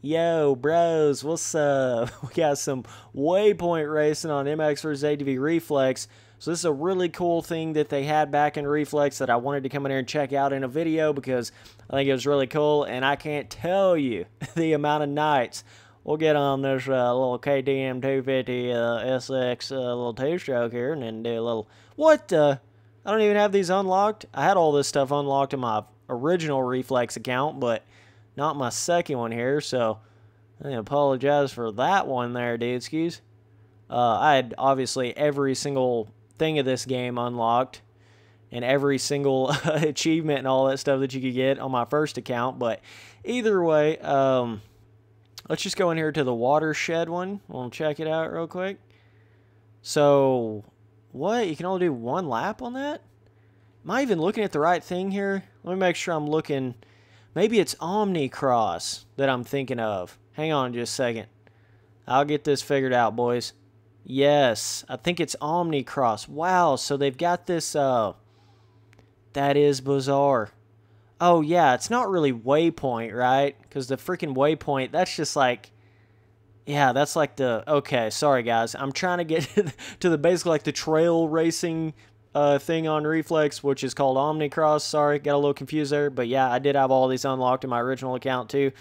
Yo, bros, what's up? We got some waypoint racing on MX vs ATV Reflex. So this is a really cool thing that they had back in Reflex that I wanted to come in here and check out in a video because I think it was really cool, and I can't tell you the amount of nights we'll get on this little KTM 250 SX little two-stroke here and then do a little... What the... I don't even have these unlocked. I had all this stuff unlocked in my original Reflex account, but not my second one here, so I apologize for that one there, dudeskies. I had obviously every single thing of this game unlocked and every single achievement and all that stuff that you could get on my first account, but either way, let's just go in here to the watershed one. We'll check it out real quick. So... what? You can only do one lap on that? Am I even looking at the right thing here? Let me make sure I'm looking. Maybe it's Omnicross that I'm thinking of. Hang on just a second. I'll get this figured out, boys. Yes, I think it's Omnicross. Wow, so they've got this, that is bizarre. Oh, yeah, it's not really Waypoint, right? Because the freaking Waypoint, that's just like... yeah, that's like the... okay, sorry, guys. I'm trying to get to the basically like the trail racing thing on Reflex, which is called Omnicross. Sorry, got a little confused there. But yeah, I did have all these unlocked in my original account too.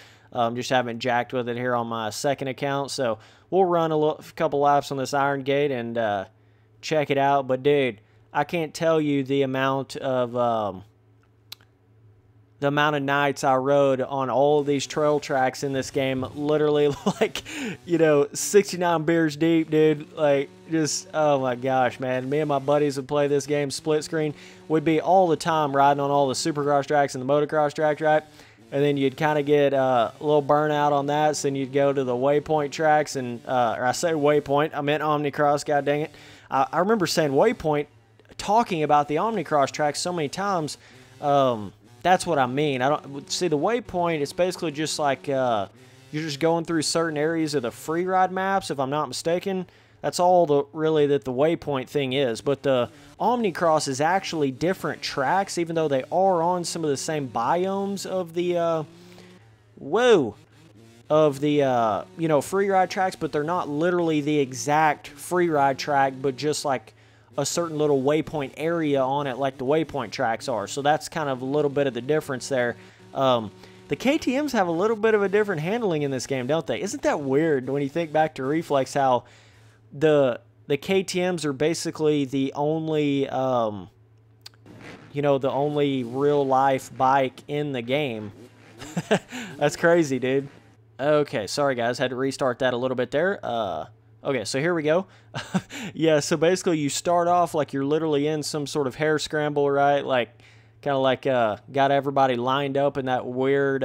Just haven't jacked with it here on my second account. So we'll run a couple laps on this Iron Gate and check it out. But dude, I can't tell you the amount of... the amount of nights I rode on all of these trail tracks in this game, literally like, you know, 69 beers deep, dude. Like, just, oh my gosh, man. Me and my buddies would play this game split screen. We'd be all the time riding on all the supercross tracks and the motocross tracks, right? And then you'd kind of get a little burnout on that, so then you'd go to the Waypoint tracks, and, or I say Waypoint, I meant Omnicross, god dang it. I remember saying Waypoint, talking about the Omnicross tracks so many times, that's what I mean. I don't see the Waypoint. It's basically just like you're just going through certain areas of the free ride maps, if I'm not mistaken. That's all really that the Waypoint thing is. But the Omnicross is actually different tracks, even though they are on some of the same biomes of the you know, free ride tracks, but they're not literally the exact free ride track, but just like a certain little waypoint area on it like the waypoint tracks are. So that's kind of a little bit of the difference there. The KTMs have a little bit of a different handling in this game, don't they? Isn't that weird when you think back to Reflex, how the KTMs are basically the only, you know, the only real-life bike in the game. That's crazy, dude. Okay, sorry guys, had to restart that a little bit there. Okay, so here we go. Yeah, so basically you start off like you're literally in some sort of hare scramble, right? Like, kind of like got everybody lined up in that weird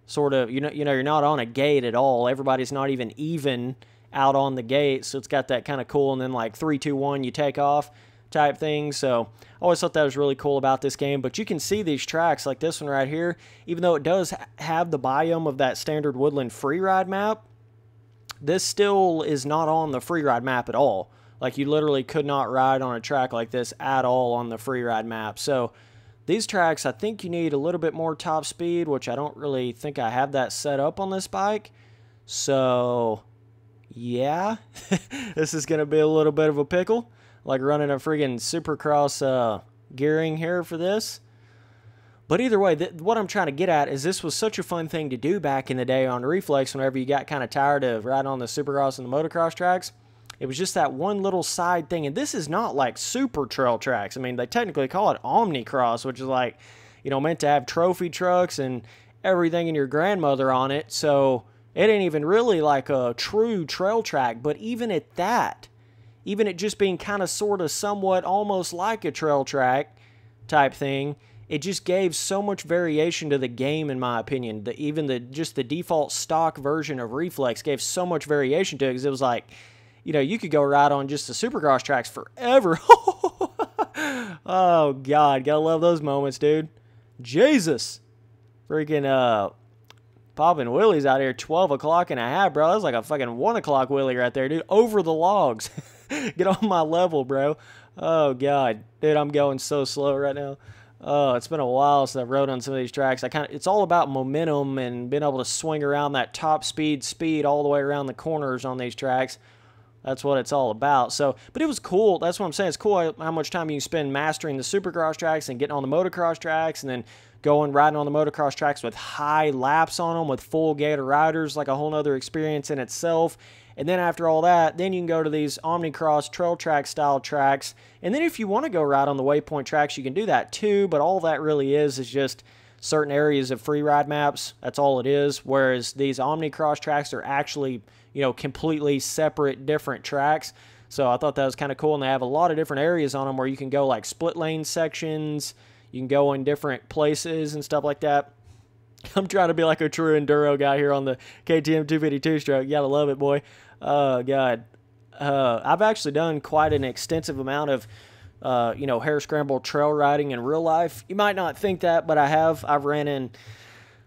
sort of, you know, you're not on a gate at all. Everybody's not even out on the gate, so it's got that kind of cool, and then like 3, 2, 1, you take off type thing. So I always thought that was really cool about this game. But you can see these tracks like this one right here, even though it does have the biome of that standard woodland freeride map, this still is not on the freeride map at all. Like, you literally could not ride on a track like this at all on the freeride map. So these tracks, I think you need a little bit more top speed, which I don't really think I have that set up on this bike. So yeah, this is going to be a little bit of a pickle. Like running a friggin' supercross gearing here for this. But either way, what I'm trying to get at is this was such a fun thing to do back in the day on Reflex whenever you got kind of tired of riding on the supercross and the motocross tracks. It was just that one little side thing. And this is not like super trail tracks. I mean, they technically call it Omnicross, which is like, you know, meant to have trophy trucks and everything in your grandmother on it. So it ain't even really like a true trail track. But even at that, even it just being kind of sort of somewhat almost like a trail track type thing, it just gave so much variation to the game, in my opinion. Just the default stock version of Reflex gave so much variation to it, because it was like, you know, you could go ride on just the supercross tracks forever. Oh, God. Gotta love those moments, dude. Jesus. Freaking, popping wheelies out here 12 o'clock and a half, bro. That was like a fucking 1 o'clock wheelie right there, dude. Over the logs. Get on my level, bro. Oh, God. Dude, I'm going so slow right now. Oh, it's been a while since I've rode on some of these tracks. It's all about momentum and being able to swing around that top speed all the way around the corners on these tracks. That's what it's all about. So, but it was cool. That's what I'm saying. It's cool how much time you can spend mastering the supercross tracks and getting on the motocross tracks and then riding on the motocross tracks with high laps on them with full gator riders, like a whole nother experience in itself. And then after all that, then you can go to these Omnicross trail track style tracks. And then if you want to go ride on the waypoint tracks, you can do that too. But all that really is just certain areas of free ride maps. That's all it is. Whereas these Omnicross tracks are actually, completely separate, different tracks. So I thought that was kind of cool. And they have a lot of different areas on them where you can go like split lane sections. You can go in different places and stuff like that. I'm trying to be like a true enduro guy here on the KTM 252 stroke. You gotta love it, boy. Oh, God. I've actually done quite an extensive amount of, hare scramble trail riding in real life. You might not think that, but I have. I've ran in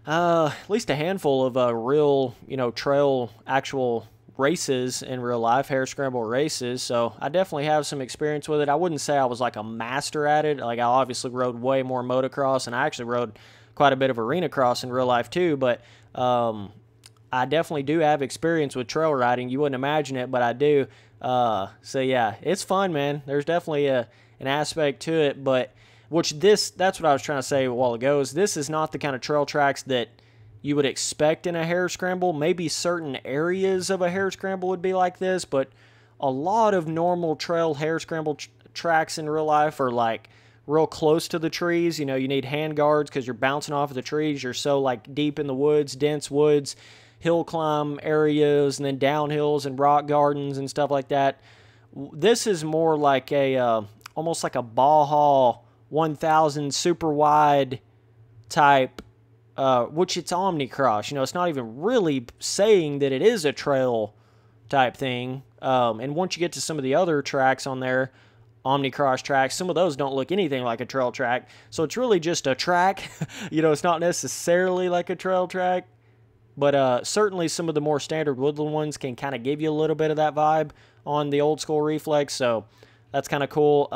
at least a handful of real, trail actual races in real life, hare scramble races. So I definitely have some experience with it. I wouldn't say I was like a master at it. Like I obviously rode way more motocross, and I actually rode quite a bit of arena cross in real life too, but I definitely do have experience with trail riding. You wouldn't imagine it, but I do. So yeah, it's fun, man. There's definitely an aspect to it, but that's what I was trying to say a while ago, is this is not the kind of trail tracks that you would expect in a hare scramble. Maybe certain areas of a hare scramble would be like this, but a lot of normal trail hare scramble tracks in real life are like real close to the trees. You need hand guards because you're bouncing off of the trees. You're so like deep in the woods, dense woods, hill climb areas, and then downhills and rock gardens and stuff like that. This is more like almost like a Baja 1000 super wide type, which it's Omnicross. It's not even really saying that it is a trail type thing. And once you get to some of the other tracks on there, Omnicross tracks, some of those don't look anything like a trail track. So it's really just a track. It's not necessarily like a trail track. But certainly some of the more standard woodland ones can kind of give you a little bit of that vibe on the old school Reflex. So that's kind of cool.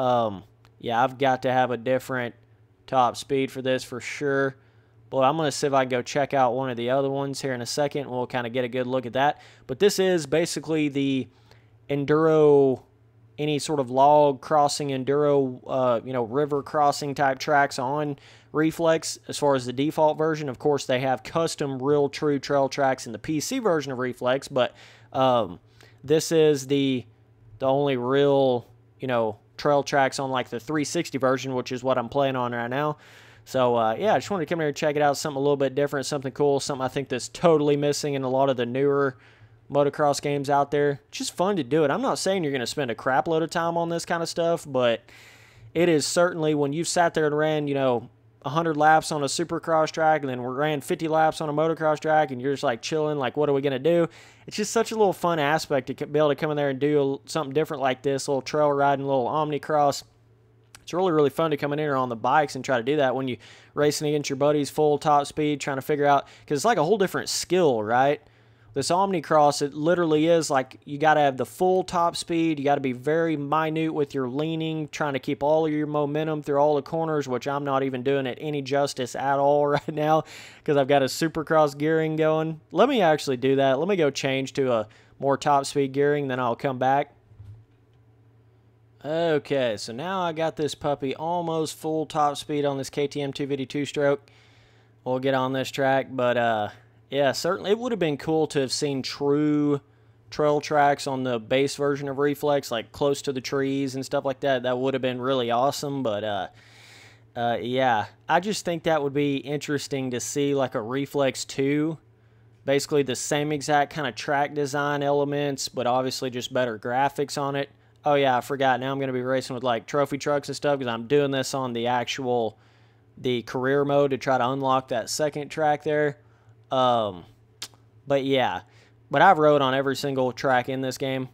Yeah, I've got to have a different top speed for this for sure. But I'm going to see if I can go check out one of the other ones here in a second. We'll kind of get a good look at that. But this is basically the Enduro, any sort of log crossing Enduro, river crossing type tracks on Reflex. As far as the default version, of course, they have custom real true trail tracks in the PC version of Reflex, but this is the only real, trail tracks on like the 360 version, which is what I'm playing on right now. So, yeah, I just wanted to come here and check it out. Something a little bit different, something cool, something I think that's totally missing in a lot of the newer motocross games out there. It's just fun to do it. I'm not saying you're going to spend a crap load of time on this kind of stuff, but it is certainly, when you've sat there and ran, 100 laps on a supercross track and then we ran 50 laps on a motocross track and you're just like chilling, like what are we going to do? It's just such a little fun aspect to be able to come in there and do something different like this, a little trail riding, a little Omnicross. It's really, really fun to come in here on the bikes and try to do that when you racing against your buddies full top speed, trying to figure out, because it's like a whole different skill, right? This Omnicross, it literally is like you got to have the full top speed. You got to be very minute with your leaning, trying to keep all of your momentum through all the corners, which I'm not even doing it any justice at all right now because I've got a Supercross gearing going. Let me actually do that. Let me go change to a more top speed gearing, then I'll come back. Okay, so now I got this puppy almost full top speed on this KTM 252 stroke. We'll get on this track, but yeah, certainly it would have been cool to have seen true trail tracks on the base version of Reflex, like close to the trees and stuff like that. That would have been really awesome, but yeah, I just think that would be interesting to see like a Reflex 2, basically the same exact kind of track design elements, but obviously just better graphics on it. Oh yeah, I forgot. Now I'm going to be racing with like trophy trucks and stuff because I'm doing this on the career mode to try to unlock that second track there. But yeah, but I've rode on every single track in this game.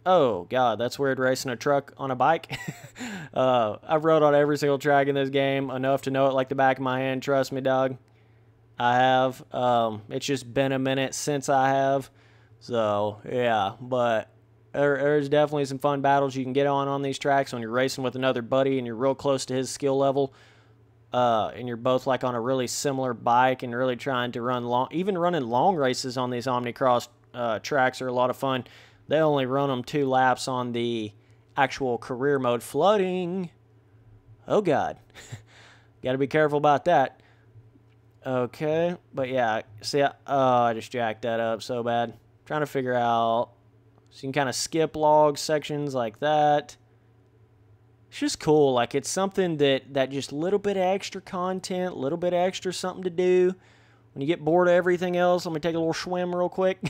Oh God, that's weird racing a truck on a bike. I've rode on every single track in this game enough to know it like the back of my hand. Trust me, dog. I have. It's just been a minute since I have. So yeah, but there's definitely some fun battles you can get on these tracks when you're racing with another buddy and you're real close to his skill level. and you're both like on a really similar bike and really trying to run long, even running long races on these Omnicross tracks are a lot of fun. They only run them 2 laps on the actual career mode. Flooding. Oh, God. Got to be careful about that. Okay. But, yeah. See, I just jacked that up so bad. Trying to figure out. So you can kind of skip log sections like that. It's just cool. Like, it's something that just a little bit of extra content, a little bit of extra something to do. When you get bored of everything else, let me take a little swim real quick.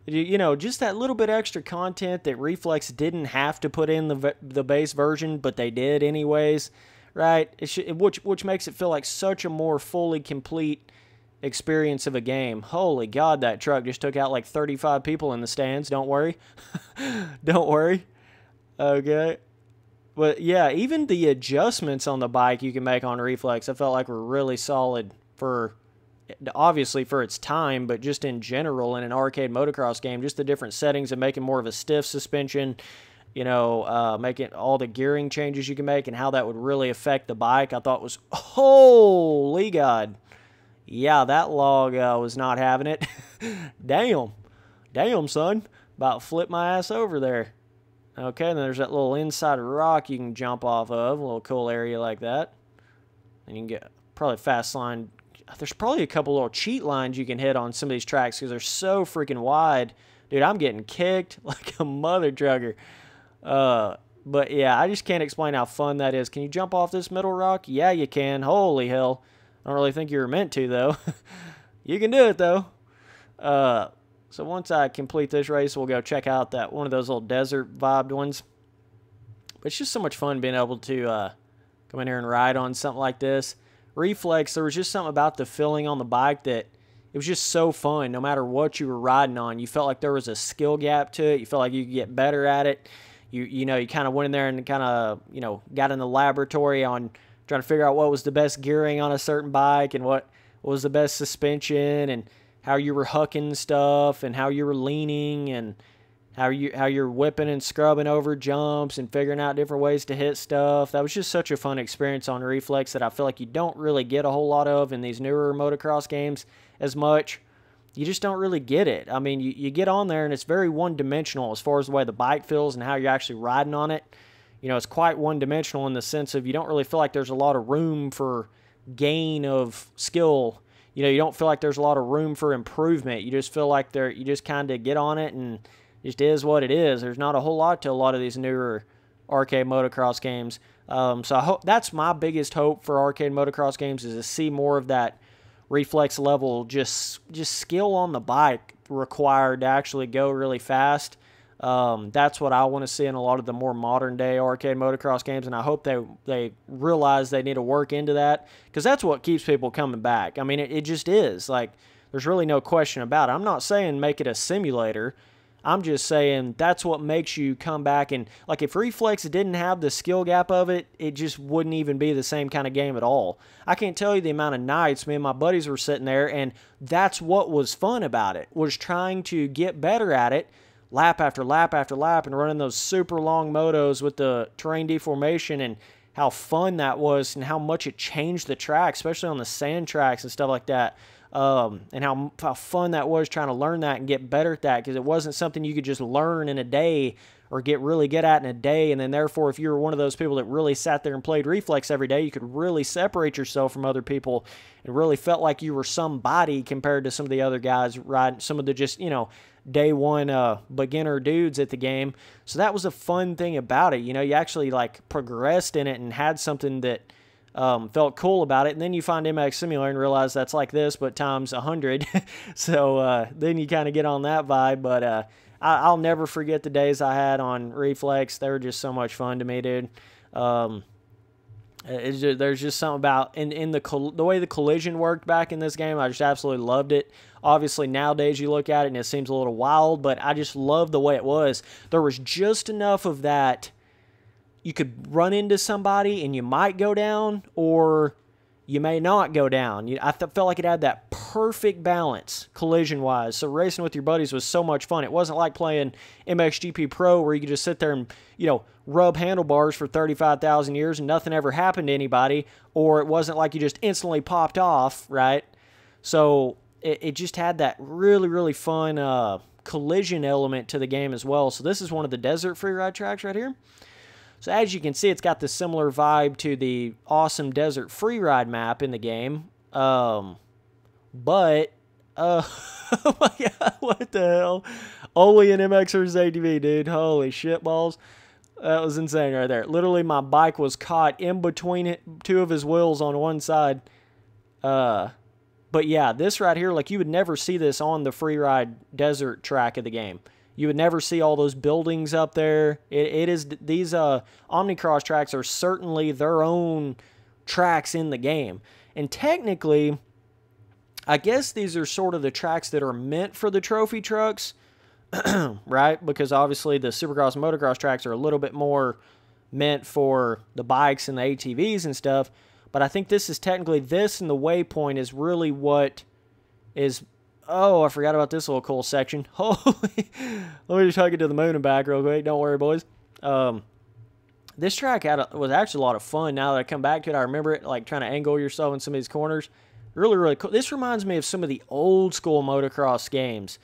You know, just that little bit extra content that Reflex didn't have to put in the base version, but they did anyways, right? Which makes it feel like such a more fully complete experience of a game. Holy God, that truck just took out like 35 people in the stands. Don't worry. Don't worry. Okay. But yeah, even the adjustments on the bike you can make on Reflex, I felt like were really solid for... obviously for its time, but just in general in an arcade motocross game, just the different settings and making more of a stiff suspension, you know, making all the gearing changes you can make and how that would really affect the bike, I thought was, holy God. Yeah, that log was not having it. Damn. Damn, son. About to flip my ass over there. Okay, and then there's that little inside rock you can jump off of, a little cool area like that. And you can get probably fast line. There's probably a couple little cheat lines you can hit on some of these tracks because they're so freaking wide. Dude, I'm getting kicked like a mother trucker. But yeah, I just can't explain how fun that is. Can you jump off this middle rock? Yeah, you can. Holy hell. I don't really think you were meant to, though. You can do it, though. So once I complete this race, we'll go check out that one of those little desert vibed ones. But it's just so much fun being able to come in here and ride on something like this. Reflex, there was just something about the feeling on the bike that it was just so fun. No matter what you were riding on, you felt like there was a skill gap to it. You felt like you could get better at it. You know, you kind of went in there and kind of, you know, got in the laboratory on trying to figure out what was the best gearing on a certain bike and what was the best suspension and how you were hucking stuff and how you were leaning and how you're whipping and scrubbing over jumps and figuring out different ways to hit stuff. That was just such a fun experience on Reflex that I feel like you don't really get a whole lot of in these newer motocross games as much. You just don't really get it. I mean, you get on there and it's very one-dimensional as far as the way the bike feels and how you're actually riding on it. You know, it's quite one-dimensional in the sense of you don't really feel like there's a lot of room for gain of skill. You know, you don't feel like there's a lot of room for improvement. You just feel like you just kind of get on it and just is what it is. There's not a whole lot to a lot of these newer arcade motocross games. So I hope that's my biggest hope for arcade motocross games is to see more of that Reflex level, just skill on the bike required to actually go really fast. That's what I want to see in a lot of the more modern day arcade motocross games, and I hope they realize they need to work into that because that's what keeps people coming back. I mean, it just is. Like, there's really no question about it. I'm not saying make it a simulator. I'm just saying that's what makes you come back. And, like, if Reflex didn't have the skill gap of it, it just wouldn't even be the same kind of game at all. I can't tell you the amount of nights me and my buddies were sitting there, and that's what was fun about it, was trying to get better at it lap after lap after lap and running those super long motos with the terrain deformation and how fun that was and how much it changed the track, especially on the sand tracks and stuff like that. And how fun that was trying to learn that and get better at that because it wasn't something you could just learn in a day or get really good at in a day. And then therefore, if you were one of those people that really sat there and played Reflex every day, you could really separate yourself from other people and really felt like you were somebody compared to some of the other guys riding, some of the just, you know, day one beginner dudes at the game. So that was a fun thing about it. You know, you actually like progressed in it and had something that felt cool about it. And then you find MX Simulator and realize that's like this, but times 100. So then you kind of get on that vibe. But I'll never forget the days I had on Reflex. They were just so much fun to me, dude. There's just something about in the way the collision worked back in this game. I just absolutely loved it. Obviously, nowadays you look at it and it seems a little wild, but I just love the way it was. There was just enough of that. You could run into somebody and you might go down, or you may not go down. I felt like it had that perfect balance collision-wise. So racing with your buddies was so much fun. It wasn't like playing MXGP Pro where you could just sit there and, rub handlebars for 35,000 years and nothing ever happened to anybody, or it wasn't like you just instantly popped off, right? So it just had that really, really fun collision element to the game as well. So this is one of the desert freeride tracks right here. So as you can see, it's got the similar vibe to the awesome desert freeride map in the game. Oh my God, what the hell? Only an MXer's ATV, dude. Holy shit balls. That was insane right there. Literally, my bike was caught in between two of his wheels on one side. But yeah, this right here, like you would never see this on the freeride desert track of the game. You would never see all those buildings up there. These Omnicross tracks are certainly their own tracks in the game. And technically, I guess these are sort of the tracks that are meant for the trophy trucks, right? Because obviously the Supercross and Motocross tracks are a little bit more meant for the bikes and the ATVs and stuff. But I think this is technically, this and the waypoint is really what is... Oh, I forgot about this little cool section. Holy, let me just hug it to the moon and back real quick. Don't worry, boys. This track was actually a lot of fun. Now that I come back to it, I remember it, like trying to angle yourself in some of these corners. Really, really cool. This reminds me of some of the old school motocross games.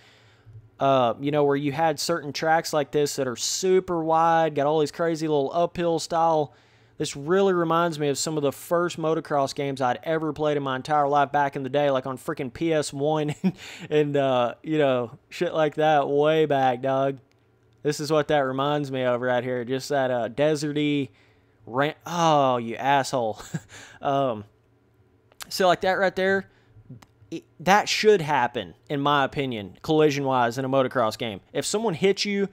Where you had certain tracks like this that are super wide, got all these crazy little uphill style. This really reminds me of some of the first motocross games I'd ever played in my entire life back in the day, like on freaking PS1 and shit like that way back, dog. This is what that reminds me of right here. Just that deserty rant. Oh, you asshole. So like that right there, that should happen, in my opinion, collision-wise in a motocross game. If someone hits you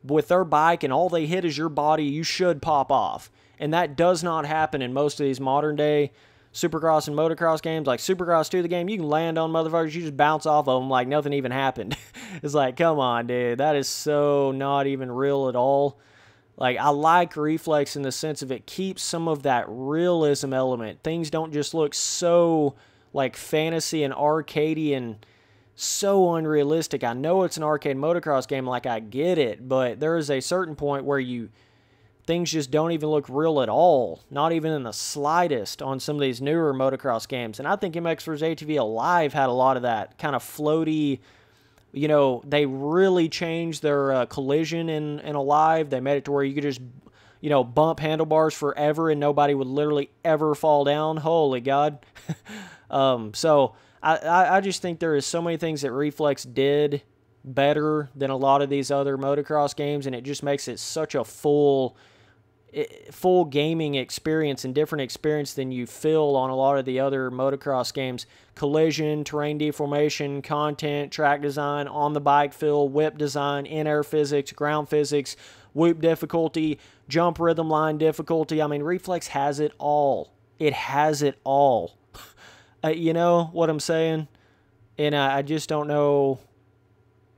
with their bike and all they hit is your body, you should pop off. And that does not happen in most of these modern-day Supercross and motocross games. Like Supercross 2, the game, you can land on motherfuckers, you just bounce off of them like nothing even happened. It's like, come on, dude. That is so not even real at all. Like, I like Reflex in the sense of it keeps some of that realism element. Things don't just look so, like, fantasy and arcadey and so unrealistic. I know it's an arcade motocross game, like, I get it, but there is a certain point where things just don't even look real at all, not even in the slightest on some of these newer motocross games. And I think MX vs. ATV Alive had a lot of that kind of floaty, they really changed their collision in Alive. They made it to where you could just, bump handlebars forever and nobody would literally ever fall down. Holy God. So I just think there is so many things that Reflex did better than a lot of these other motocross games, and it just makes it such a full gaming experience and different experience than you feel on a lot of the other motocross games. Collision, terrain deformation, content, track design, on the bike feel, whip design, in-air physics, ground physics, whoop difficulty, jump rhythm line difficulty. I mean, Reflex has it all. It has it all. You know what I'm saying? And I just don't know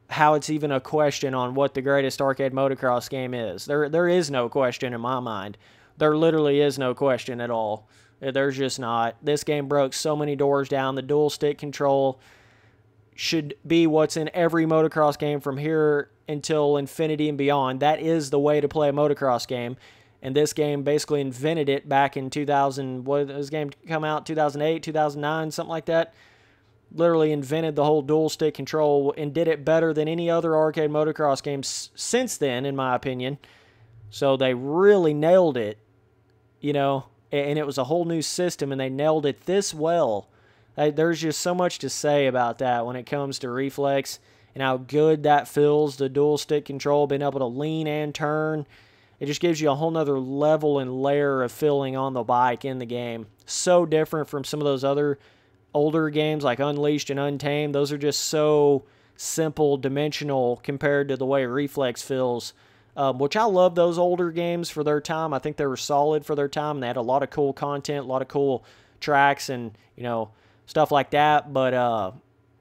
how it's even a question on what the greatest arcade motocross game is. There is no question in my mind. There literally is no question at all. There's just not. This game broke so many doors down. The dual stick control should be what's in every motocross game from here until infinity and beyond. That is the way to play a motocross game. And this game basically invented it back in 2000. What did this game come out? 2008, 2009, something like that. Literally invented the whole dual stick control and did it better than any other arcade motocross games since then, in my opinion. So they really nailed it, and it was a whole new system, and they nailed it this well. There's just so much to say about that when it comes to Reflex and how good that feels, the dual stick control, being able to lean and turn. It just gives you a whole nother level and layer of feeling on the bike in the game. So different from some of those other older games like Unleashed and Untamed. Those are just so simple, dimensional compared to the way Reflex feels, which I love those older games for their time. I think they were solid for their time, and they had a lot of cool content, a lot of cool tracks and, stuff like that. But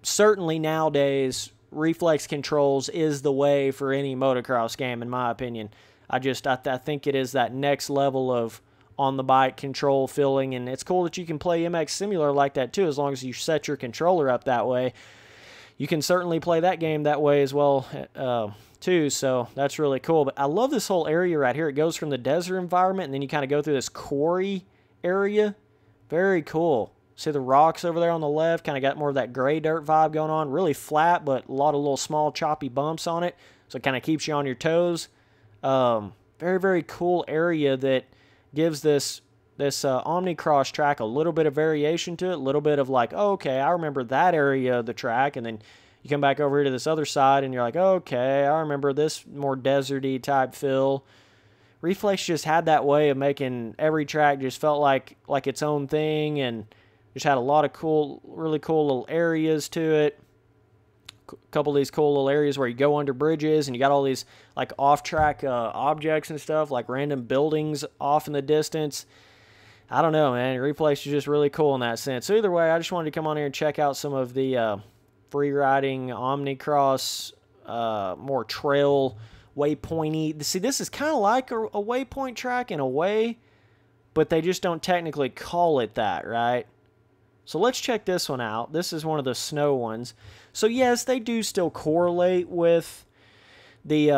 certainly nowadays, Reflex controls is the way for any motocross game, in my opinion. I think it is that next level of on the bike control feeling. And it's cool that you can play MX Simulator like that too, as long as you set your controller up that way. You can certainly play that game that way as well too, so that's really cool. But I love this whole area right here. It goes from the desert environment, and then you kind of go through this quarry area. Very cool. See the rocks over there on the left? Kind of got more of that gray dirt vibe going on. Really flat, but a lot of little small choppy bumps on it, so it kind of keeps you on your toes. Very, very cool area that gives this Omnicross track a little bit of variation to it, a little bit of like, oh, okay, I remember that area of the track, and then you come back over here to this other side, and you're like, okay, I remember this more deserty type feel. Reflex just had that way of making every track just felt like its own thing, and just had a lot of cool, really cool little areas to it. A couple of these cool little areas where you go under bridges, and you got all these like off-track objects and stuff, like random buildings off in the distance. I don't know, man. Reflex is just really cool in that sense. So either way, I just wanted to come on here and check out some of the free riding Omnicross, more trail waypointy. See, this is kind of like a waypoint track in a way, but they just don't technically call it that, right? So let's check this one out. This is one of the snow ones. So yes, they do still correlate with the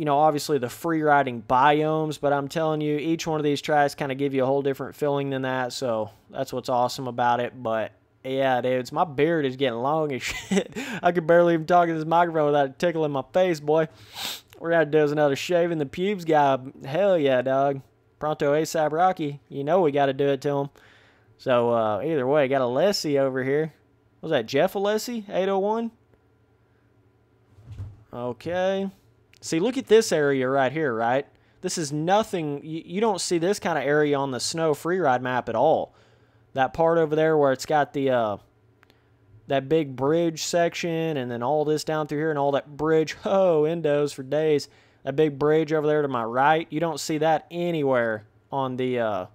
obviously the free riding biomes, but I'm telling you, each one of these tracks kind of give you a whole different feeling than that, so that's what's awesome about it. But yeah, dudes, my beard is getting long as shit. I could barely even talk to this microphone without it tickling my face, boy. We're going to do another shaving the pubes guy. Hell yeah, dog. Pronto ASAP Rocky. You know we got to do it to him. So either way, got Alessi over here. Was that Jeff Alessi? 801? Okay. See, look at this area right here, right? This is nothing. You don't see this kind of area on the snow freeride map at all. That part over there where it's got the that big bridge section, and then all this down through here, and all that bridge. Oh, endos for days. That big bridge over there to my right. You don't see that anywhere on the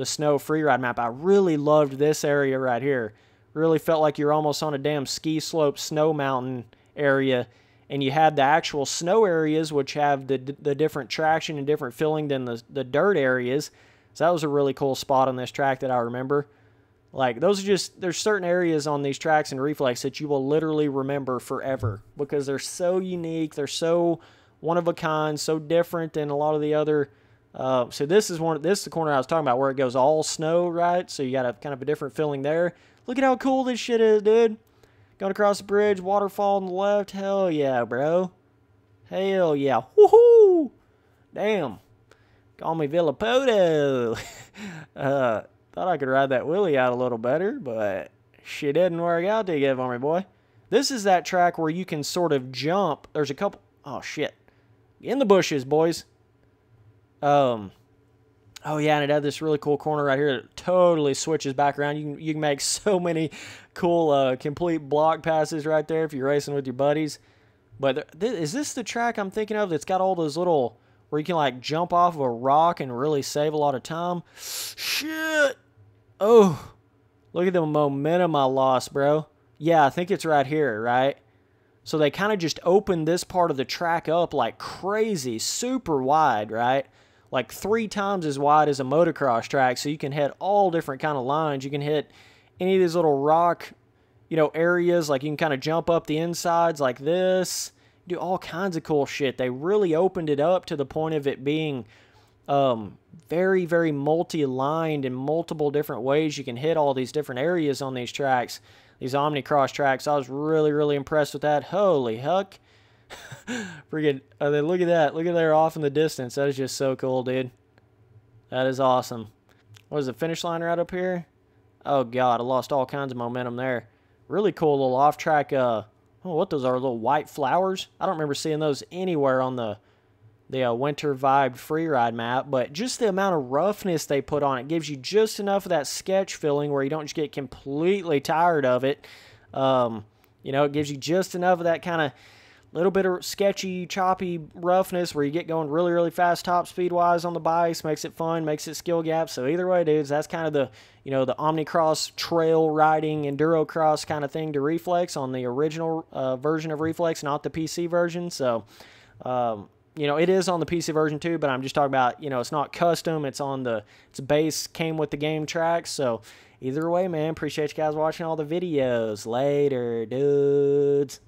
snow freeride map. I really loved this area right here. Really felt like you're almost on a damn ski slope snow mountain area. And you had the actual snow areas, which have the different traction and different feeling than the dirt areas. So that was a really cool spot on this track that I remember. Like, those are just, there's certain areas on these tracks and Reflex that you will literally remember forever, because they're so unique, they're so one of a kind, so different than a lot of the other. So this is the corner I was talking about, where it goes all snow, right? So you got a kind of a different feeling there. Look at how cool this shit is, dude. Going across the bridge, waterfall on the left. Hell yeah, bro. Hell yeah. Woohoo! Damn. Call me Villapoto. Thought I could ride that wheelie out a little better, but shit didn't work out too good for me, boy. This is that track where you can sort of jump. There's a couple... Oh, shit. In the bushes, boys. Oh, yeah, and it had this really cool corner right here that totally switches back around. You can make so many cool complete block passes right there if you're racing with your buddies. But is this the track I'm thinking of that's got all those little... where you can, like, jump off of a rock and really save a lot of time? Shit! Oh, look at the momentum I lost, bro. Yeah, I think it's right here, right? So they kind of just opened this part of the track up like crazy, super wide, right? Like 3 times as wide as a motocross track, so you can hit all different kind of lines. You can hit any of these little rock, areas. Like, you can kind of jump up the insides like this. Do all kinds of cool shit. They really opened it up to the point of it being very, very multi-lined in multiple different ways. You can hit all these different areas on these tracks, these Omnicross tracks. I was really, really impressed with that. Holy heck. Freaking, look at that. Look at there off in the distance. That is just so cool, dude. That is awesome. What is the finish line right up here? Oh, God, I lost all kinds of momentum there. Really cool little off-track, oh, what those are, little white flowers? I don't remember seeing those anywhere on the winter vibed freeride map, but just the amount of roughness they put on it gives you just enough of that sketch feeling where you don't just get completely tired of it. It gives you just enough of that kind of little bit of sketchy, choppy roughness where you get going really, really fast top speed-wise on the bikes, makes it fun, makes it skill gap. So either way, dudes, that's kind of the Omnicross trail riding, Enduro cross kind of thing to Reflex on the original version of Reflex, not the PC version. So, you know, it is on the PC version too, but I'm just talking about, you know, it's not custom. It's on the, it's base, came with the game tracks. So either way, man, appreciate you guys watching all the videos. Later, dudes.